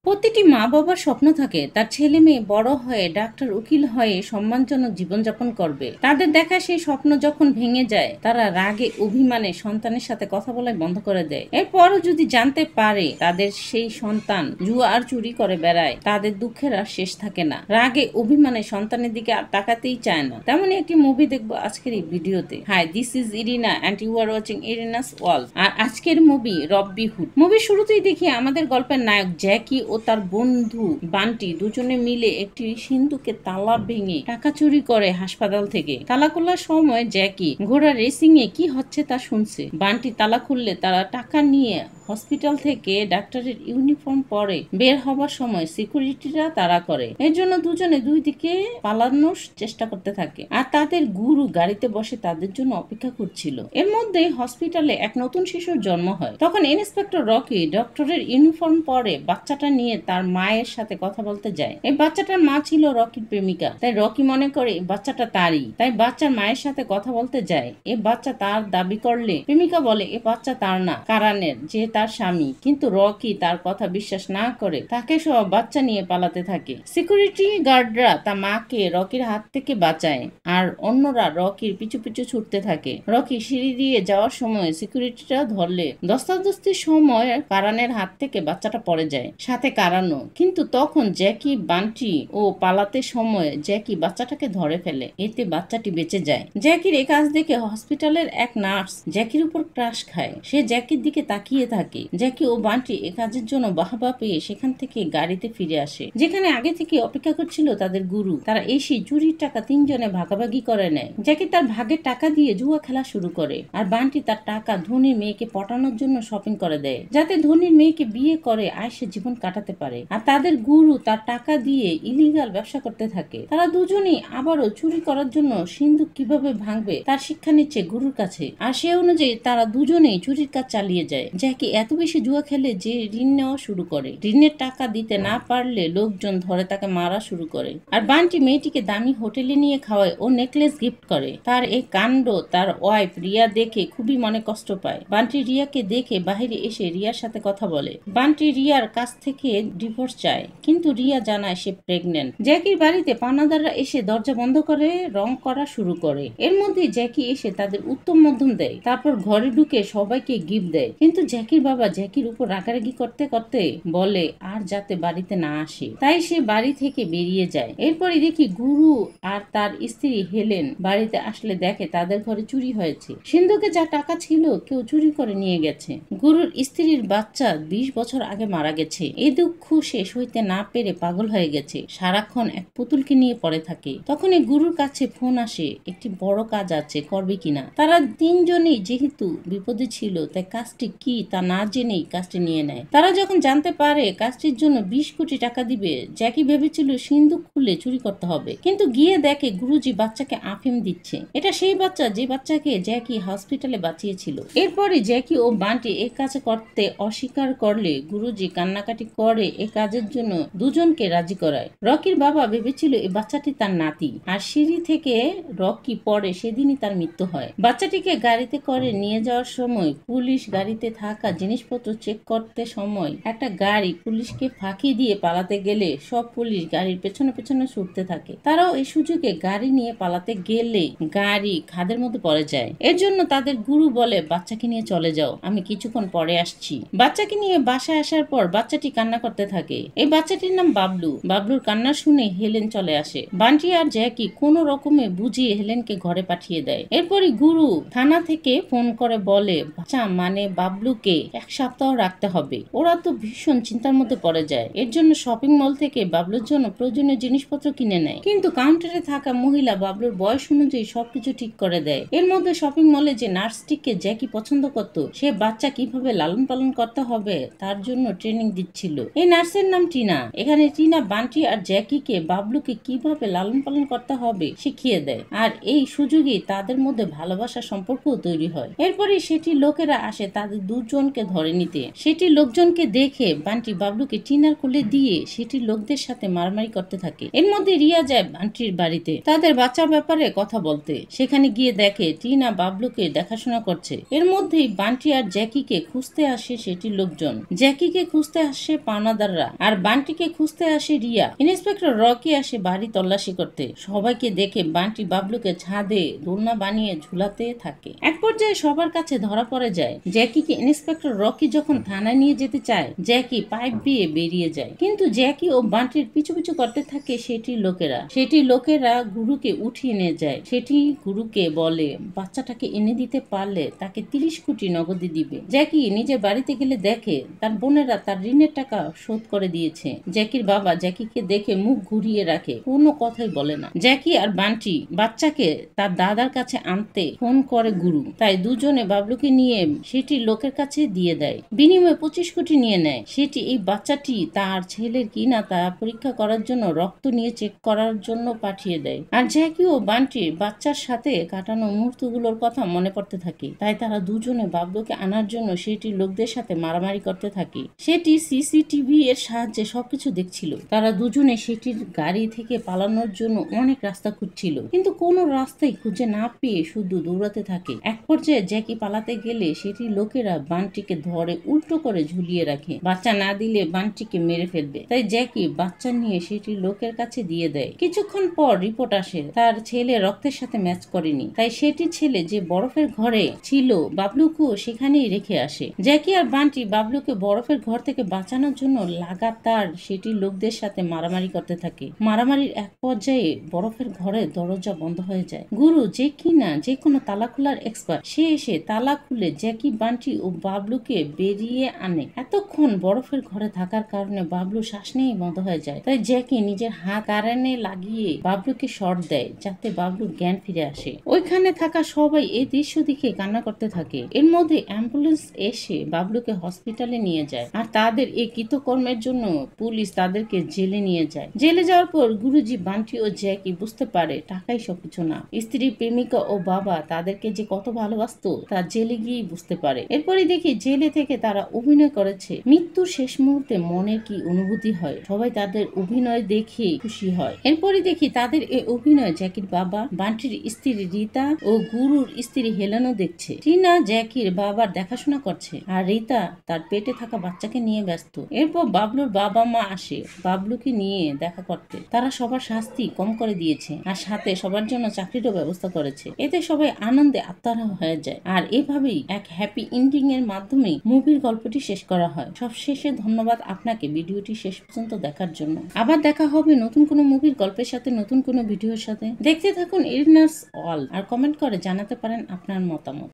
প্রতিটি মা বাবার স্বপ্ন থাকে তার ছেলে মেয়ে বড় হয়ে ডাক্তার উকিল হয়ে সম্মানজনক জীবনযাপন করবে। তাদের দেখা সেই স্বপ্ন যখন ভেঙে যায় তারা রাগে অভিমানে সন্তানের সাথে কথা বলাই বন্ধ করে দেয়। এরপরও যদি জানতে পারে তাদের সেই সন্তান জুয়া আর চুরি করে বেড়ায়, তাদের দুঃখের আর শেষ থাকে না। রাগে অভিমানে সন্তানের দিকে আর তাকাতেই চায় না। তেমনই একটি মুভি দেখবো আজকের এই ভিডিওতে। Hi, this is Irina and you are watching Irina's world. আর আজকের মুভি রবি হুড। মুভির শুরুতেই দেখি আমাদের গল্পের নায়ক জ্যাকি ও তার বন্ধু বান্টি দুজনে মিলে একটি সিন্ধুকে তালা ভেঙে টাকা চুরি করে হাসপাতাল থেকে। তালা খোলার সময় জ্যাকি ঘোড়া রেসিং এ কি হচ্ছে তা শুনছে। বান্টি তালা খুললে তারা টাকা নিয়ে হসপিটাল থেকে ডাক্তারের ইউনিফর্ম পরে বের হবার সময় সিকিউরিটিরা তাড়া করে। এর জন্য দুজনে দুই দিকে পালানোর চেষ্টা করতে থাকে আর তাদের গুরু গাড়িতে বসে তাদের জন্য অপেক্ষা করছিল। এর মধ্যে হসপিটালে এক নতুন শিশুর জন্ম হয়। তখন ইন্সপেক্টর রকি ডক্টরের ইউনিফর্ম পরে বাচ্চাটা নিয়ে তার মায়ের সাথে কথা বলতে যায়। এই বাচ্চাটার মা ছিল রকির প্রেমিকা, তাই রকি মনে করে বাচ্চাটা তারই, তাই বাচ্চার মায়ের সাথে কথা বলতে যায়। এ বাচ্চা তার দাবি করলে প্রেমিকা বলে এ বাচ্চা তার না, কারণের যে তার স্বামী। কিন্তু রকি তার কথা বিশ্বাস না করে তাকে সহ বাচ্চা নিয়ে পালাতে থাকে। সিকিউরিটি গার্ডরা তার মাকে রকির হাত থেকে বাঁচায় আর অন্যরা রকির পিছু পিছু ছুটতে থাকে। রকি সিঁড়ি দিয়ে যাওয়ার সময় সিকিউরিটিরা ধরলে দস্তাদস্তির সময় কারণের হাত থেকে বাচ্চাটা পড়ে যায়, সাথে কারানো। কিন্তু তখন জ্যাকি বান্টি ও পালাতে সময় জ্যাকি বাচ্চাটাকে ধরে ফেলে, এতে বাচ্চাটি বেঁচে যায়। জ্যাকির এই কাজ দেখে হসপিটালের এক নার্স জ্যাকির উপর ক্রাশ খায়। সে জ্যাকির দিকে তাকিয়ে থাকে। জ্যাকি ও বান্টি এ কাজের জন্য বাহবা পেয়ে সেখান থেকে গাড়িতে ফিরে আসে, যেখানে আগে থেকে অপেক্ষা করছিল তাদের গুরু। তারা এসে চুরির টাকা তিনজনে ভাগাভাগি করে নেয়। জ্যাকি তার ভাগের টাকা দিয়ে জুয়া খেলা শুরু করে আর বান্টি তার টাকা ধনীর মেয়েকে পটানোর জন্য শপিং করে দেয়, যাতে ধনীর মেয়েকে বিয়ে করে আয়সে জীবন কাটাতে পারে। আর তাদের গুরু তার টাকা দিয়ে ইলিগাল ব্যবসা করতে থাকে। তারা দুজনেই আবারও চুরি করার জন্য সিন্ধুক কিভাবে ভাঙবে তার শিক্ষা নিচ্ছে গুরুর কাছে। আর সে অনুযায়ী তারা দুজনেই চুরির কাজ চালিয়ে যায়। জ্যাকি এত বেশি জুয়া খেলে যে ঋণ নেওয়া শুরু করে। ঋণের টাকা দিতে না পারলে লোকজন ধরে তাকে মারা শুরু করে। আর বান্টি মেয়েটিকে দামি হোটেলে নিয়ে খাওয়ায় ও নেকলেস গিফট করে। তার এই কাণ্ড তার ওয়াইফ রিয়া দেখে খুবই মনে কষ্ট পায়। বান্টি রিয়াকে দেখে বাহিরে এসে রিয়ার সাথে কথা বলে। বান্টি রিয়ার কাছ থেকে ডিভোর্স চায়, কিন্তু রিয়া জানায় সে প্রেগনেন্ট। জ্যাকির বাড়িতে পানাদাররা এসে দরজা বন্ধ করে রং করা শুরু করে। এর মধ্যে জ্যাকি এসে তাদের উত্তম মধ্যম দেয়, তারপর ঘরে ঢুকে সবাইকে গিফট দেয়। কিন্তু জ্যাকির বাবা জ্যাকির উপর রাগারাগি করতে করতে বলে আর যাতে বাড়িতে না আসে, তাই সে বাড়ি থেকে বেরিয়ে যায়। এরপরে দেখি গুরু আর তার স্ত্রী হেলেন বাড়িতে আসলে দেখে তাদের ঘরে চুরি হয়েছে। সিন্ধুকে যা টাকা ছিল কেউ চুরি করে নিয়ে গেছে। গুরুর স্ত্রীর বাচ্চা 20 বছর আগে মারা গেছে। এই দুঃখ শেষ হইতে না পেরে পাগল হয়ে গেছে, সারাক্ষণ এক পুতুলকে নিয়ে পড়ে থাকে। তখনই গুরুর কাছে ফোন আসে, একটি বড় কাজ আছে, করবে কিনা। তারা তিনজনেই যেহেতু বিপদে ছিল তাই কাজটি কি তা না জেনেই কাজটি নিয়ে নেয়। তারা যখন জানতে পারে কাজটির জন্য 20 কোটি টাকা দিবে, জ্যাকি ভেবেছিল সিন্ধুক খুলে চুরি করতে হবে, কিন্তু গিয়ে দেখে গুরুজি বাচ্চাকে আফিম দিচ্ছে। এটা সেই বাচ্চা যে বাচ্চাকে জ্যাকি হসপিটালে বাঁচিয়েছিল। এরপরে জ্যাকি ও বান্টি এই কাজ করতে অস্বীকার করলে গুরুজি কান্নাকাটি করে এ কাজের জন্য দুজনকে রাজি করায়। রকির বাবা ভেবেছিল এই বাচ্চাটি তার নাতি, আর সিঁড়ি থেকে রকি পড়ে সেদিনই তার মৃত্যু হয়। বাচ্চাটিকে গাড়িতে করে নিয়ে যাওয়ার সময় পুলিশ গাড়িতে থাকা জিনিসপত্র চেক করতে সময় একটা গাড়ি পুলিশকে ফাঁকি দিয়ে পালাতে গেলে সব পুলিশ গাড়ির পেছনে পেছনে ছুটতে থাকে। তারাও এই সুযোগে গাড়ি নিয়ে পালাতে গেলে গাড়ি খাদের মধ্যে পড়ে যায়। এর জন্য তাদের গুরু বলে বাচ্চাকে নিয়ে চলে যাও, আমি কিছুক্ষণ পরে আসছি। বাচ্চাকে নিয়ে বাসায় আসার পর বাচ্চাটি কান্না করতে থাকে। এই বাচ্চাটির নাম বাবলু। বাবলুর কান্না শুনে হেলেন চলে আসে। বান্টি আর জ্যাকি কোনো রকমে বুঝিয়ে হেলেনকে ঘরে পাঠিয়ে দেয়। এরপরই গুরু থানা থেকে ফোন করে বলে বাচ্চা মানে বাবলুকে 1 সপ্তাহ রাখতে হবে। ওরা তো ভীষণ চিন্তার মধ্যে পড়ে যায়। এর জন্য শপিং মল থেকে বাবলুর জন্য প্রয়োজনীয় জিনিসপত্র কিনে নেয়, কিন্তু কাউন্টারে থাকা মহিলা বাবলুর বয়স অনুযায়ী সবকিছু ঠিক করে দেয়। এর মধ্যে শপিং মলে যে নার্সটিকে জ্যাকি পছন্দ করত, সে বাচ্চা কিভাবে লালন পালন করতে হবে তার জন্য ট্রেনিং দিচ্ছিল। এই নার্সের নাম টিনা। এখানে টিনা বান্টি আর জ্যাকিকে বাবলুকে কিভাবে লালন পালন করতে হবে শিখিয়ে দেয়, আর এই সুযোগে তাদের মধ্যে ভালোবাসার সম্পর্ক তৈরি হয়। এরপরে সেটি লোকেরা আসে তাদের দুজনকে লোকজনকে ধরে নিতে। সেটি লোকজনকে দেখে বান্টি বাবলুকে টিনার কোলে দিয়ে সেটি লোকদের সাথে মারামারি করতে থাকে। এর মধ্যে রিয়া যায় বান্টির বাড়িতে তাদের বাচ্চার ব্যাপারে কথা বলতে। সেখানে গিয়ে দেখে টিনা বাবলুকে দেখাশোনা করছে। এর মধ্যেই বান্টি আর জ্যাকিকে খুঁজতে আসে সেটি লোকজন। জ্যাকিকে খুঁজতে আসে পাওনাদাররা আর বান্টিকে খুঁজতে আসে রিয়া। ইন্সপেক্টর রকি আসে বাড়ি তল্লাশি করতে। সবাইকে দেখে বান্টি বাবলুকে ছাদে দোলনা বানিয়ে ঝুলাতে থাকে। এক পর্যায়ে সবার কাছে ধরা পড়ে যায়। জ্যাকিকে ইন্সপেক্টর রকি যখন থানায় নিয়ে যেতে চায়, জ্যাকি পাইপ দিয়ে বেরিয়ে যায়। কিন্তু জ্যাকি ও বান্টির পিছু পিছু করতে থাকে সেটি লোকেরা গুরুকে উঠিয়ে নিয়ে যায়। সেটি গুরুকে বলে বাচ্চাটাকে এনে দিতে পারলে তাকে 30 কোটি নগদে দিবে। জ্যাকি নিজের বাড়িতে গেলে দেখে তার বোনেরা তার ঋণের টাকা শোধ করে দিয়েছে। জ্যাকির বাবা জ্যাকিকে দেখে মুখ ঘুরিয়ে রাখে, কোনো কথাই বলে না। জ্যাকি আর বান্টি বাচ্চাকে তার দাদার কাছে আনতে ফোন করে গুরু। তাই দুজনে বাবলুকে নিয়ে সেটি লোকের কাছে দিয়ে দেয়। বিনিময়ে 25 কোটি নিয়ে নেয়। সেটি এই বাচ্চাটি তার ছেলের কিনা তা পরীক্ষা করার জন্য রক্ত নিয়ে চেক করার জন্য পাঠিয়ে দেয়। আর জ্যাকি ও বান্টির বাচ্চার সাথে কাটানো মুহূর্তগুলোর কথা মনে পড়তে থাকে। তাই তারা দুজনে বাবলুকে আনার জন্য সেটি লোকদের সাথে মারামারি করতে থাকে। সেটি সিসিটিভি এর সাহায্যে সবকিছু দেখছিল। তারা দুজনে সেটির গাড়ি থেকে পালানোর জন্য অনেক রাস্তা খুঁজছিল, কিন্তু কোনো রাস্তাই খুঁজে না পেয়ে শুধু দৌড়াতে থাকে। এক পর্যায়ে জ্যাকি পালাতে গেলে সেটি লোকেরা বান্টিকে ধরে উল্টো করে ঝুলিয়ে রাখে। বাচ্চা না দিলে বান্টিকে মেরে ফেলবে। তাই জ্যাকি বাচ্চা নিয়ে সেটি লোকের কাছে দিয়ে দেয়। কিছুক্ষণ পর রিপোর্ট আসে তার ছেলে রক্তের সাথে ম্যাচ করেনি। তাই সেটি ছেলে যে বরফের ঘরে ছিল বাবলুকেও সেখানেই রেখে আসে। জ্যাকি আর বান্টি বাবলুকে বরফের ঘর থেকে বাঁচানোর জন্য লাগাতার সেটি লোকদের সাথে মারামারি করতে থাকে। মারামারির এক পর্যায়ে বরফের ঘরের দরজা বন্ধ হয়ে যায়। গুরু যে কিনা যে কোনো তালা খোলার এক্সপার্ট, সে এসে তালা খুলে জ্যাকি, বান্টি ও বাবলুকে বেরিয়ে আনে। এতক্ষণ বরফের ঘরে থাকার কারণে বাবলু শ্বাস নিয়ে বন্ধ হয়ে যায়। তাই জ্যাকি নিজের হাত কারেনে লাগিয়ে বাবলুকে শর্ট দেয় যাতে বাবলুর জ্ঞান ফিরে আসে। ওইখানে থাকা সবাই এই দৃশ্য দেখে কান্না করতে থাকে। এর মধ্যে অ্যাম্বুলেন্স এসে বাবলুকে হসপিটালে নিয়ে যায়। আর তাদের এই কৃতকর্মের জন্য পুলিশ তাদেরকে জেলে নিয়ে যায়। জেলে যাওয়ার পর গুরুজি, বান্টি ও জ্যাকি বুঝতে পারে টাকাই সবকিছু না। স্ত্রী, প্রেমিকা ও বাবা তাদেরকে যে কত ভালোবাসতো তা জেলে গিয়েই বুঝতে পারে। এরপরে দেখি জেলে থেকে তারা অভিনয় করেছে। মৃত্যুর শেষ মুহূর্তে মনের কি অনুভূতি হয়, সবাই তাদের অভিনয় দেখে খুশি হয়। এরপরে দেখি তাদের এই অভিনয় জ্যাকির বাবা, বান্টির স্ত্রী রিতা ও গুরুর স্ত্রী হেলেনও দেখছে। টিনা জ্যাকির বাবার দেখাশোনা করছে আর রিতা তার পেটে থাকা বাচ্চাকে নিয়ে ব্যস্ত। এরপর বাবলুর বাবা মা আসে বাবলুকে নিয়ে দেখা করতে। তারা সবার শাস্তি কম করে দিয়েছে আর সাথে সবার জন্য চাকরিরও ব্যবস্থা করেছে। এতে সবাই আনন্দে আত্মহারা হয়ে যায়। আর এভাবেই এক হ্যাপি এন্ডিং এর মাধ্যমে মুভির গল্পটি শেষ করা হয়। সবশেষে ধন্যবাদ আপনাকে ভিডিওটি শেষ পর্যন্ত দেখার জন্য। আবার দেখা হবে নতুন কোনো মুভির গল্পের সাথে, নতুন কোনো ভিডিওর সাথে। দেখতে থাকুন ইরিনাস ওয়ার্ল্ড আর কমেন্ট করে জানাতে পারেন আপনার মতামত।